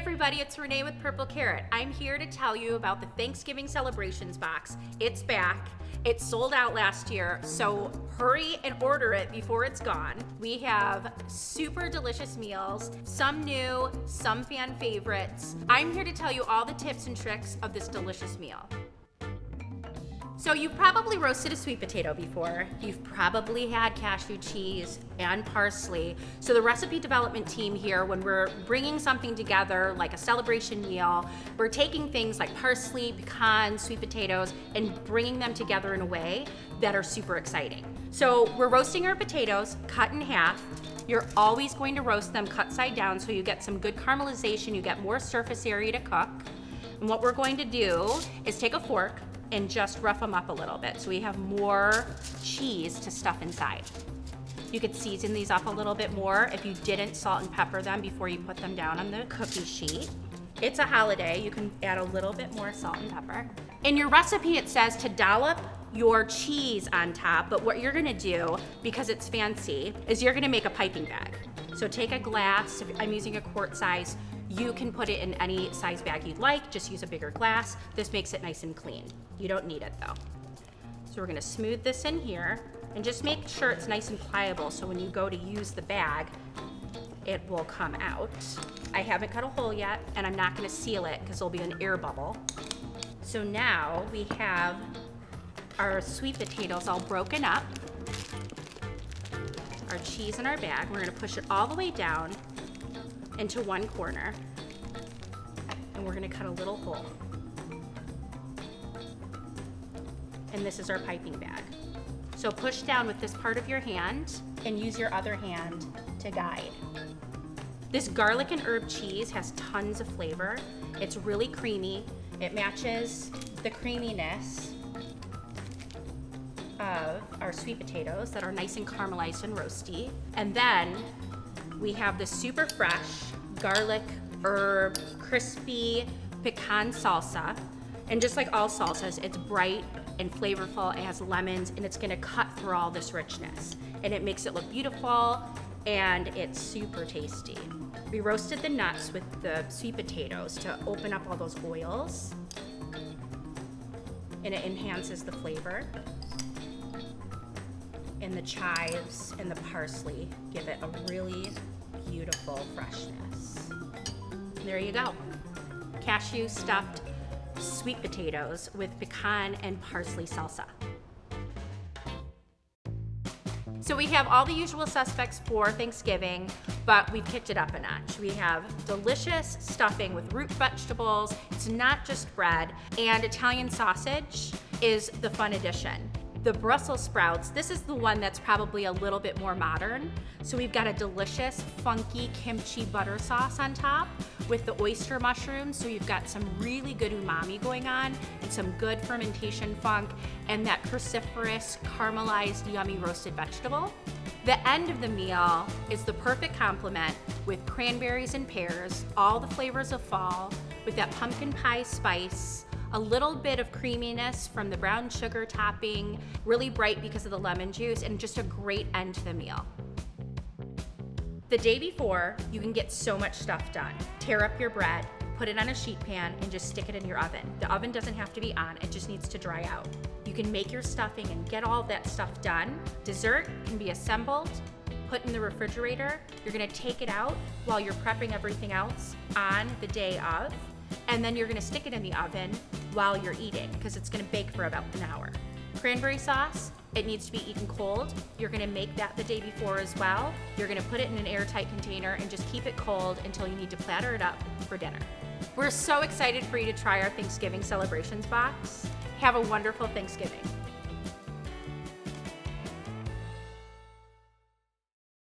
everybody, it's Renee with Purple Carrot. I'm here to tell you about the Thanksgiving Celebrations box. It's back. It sold out last year, so hurry and order it before it's gone. We have super delicious meals, some new, some fan favorites. I'm here to tell you all the tips and tricks of this delicious meal. So you've probably roasted a sweet potato before. You've probably had cashew cheese and parsley. So the recipe development team here, when we're bringing something together like a celebration meal, we're taking things like parsley, pecans, sweet potatoes, and bringing them together in a way that are super exciting. So we're roasting our potatoes cut in half. You're always going to roast them cut side down so you get some good caramelization, you get more surface area to cook. And what we're going to do is take a fork and just rough them up a little bit so we have more cheese to stuff inside. You could season these up a little bit more if you didn't salt and pepper them before you put them down on the cookie sheet. It's a holiday, you can add a little bit more salt and pepper. In your recipe it says to dollop your cheese on top, but what you're gonna do, because it's fancy, is you're gonna make a piping bag. So take a glass, I'm using a quart size, you can put it in any size bag you'd like, just use a bigger glass. This makes it nice and clean. You don't need it though. So we're gonna smooth this in here and just make sure it's nice and pliable so when you go to use the bag, it will come out. I haven't cut a hole yet and I'm not gonna seal it because there'll be an air bubble. So now we have our sweet potatoes all broken up, our cheese in our bag. We're gonna push it all the way down into one corner, and we're gonna cut a little hole. And this is our piping bag. So push down with this part of your hand and use your other hand to guide. This garlic and herb cheese has tons of flavor. It's really creamy. It matches the creaminess of our sweet potatoes that are nice and caramelized and roasty. And then we have the super fresh garlic, herb, crispy pecan salsa. And just like all salsas, it's bright and flavorful, it has lemons, and it's gonna cut through all this richness. And it makes it look beautiful, and it's super tasty. We roasted the nuts with the sweet potatoes to open up all those oils, and it enhances the flavor. And the chives and the parsley give it a really beautiful freshness. There you go. Cashew stuffed sweet potatoes with pecan and parsley salsa. So we have all the usual suspects for Thanksgiving, but we've kicked it up a notch. We have delicious stuffing with root vegetables. It's not just bread, and Italian sausage is the fun addition. The Brussels sprouts, this is the one that's probably a little bit more modern. So we've got a delicious, funky kimchi butter sauce on top with the oyster mushrooms. So you've got some really good umami going on and some good fermentation funk and that cruciferous, caramelized, yummy roasted vegetable. The end of the meal is the perfect complement with cranberries and pears, all the flavors of fall, with that pumpkin pie spice, a little bit of creaminess from the brown sugar topping, really bright because of the lemon juice, and just a great end to the meal. The day before, you can get so much stuff done. Tear up your bread, put it on a sheet pan, and just stick it in your oven. The oven doesn't have to be on, it just needs to dry out. You can make your stuffing and get all that stuff done. Dessert can be assembled, put in the refrigerator. You're gonna take it out while you're prepping everything else on the day of, and then you're gonna stick it in the oven while you're eating because it's gonna bake for about an hour. Cranberry sauce, it needs to be eaten cold. You're gonna make that the day before as well. You're gonna put it in an airtight container and just keep it cold until you need to platter it up for dinner. We're so excited for you to try our Thanksgiving celebrations box. Have a wonderful Thanksgiving.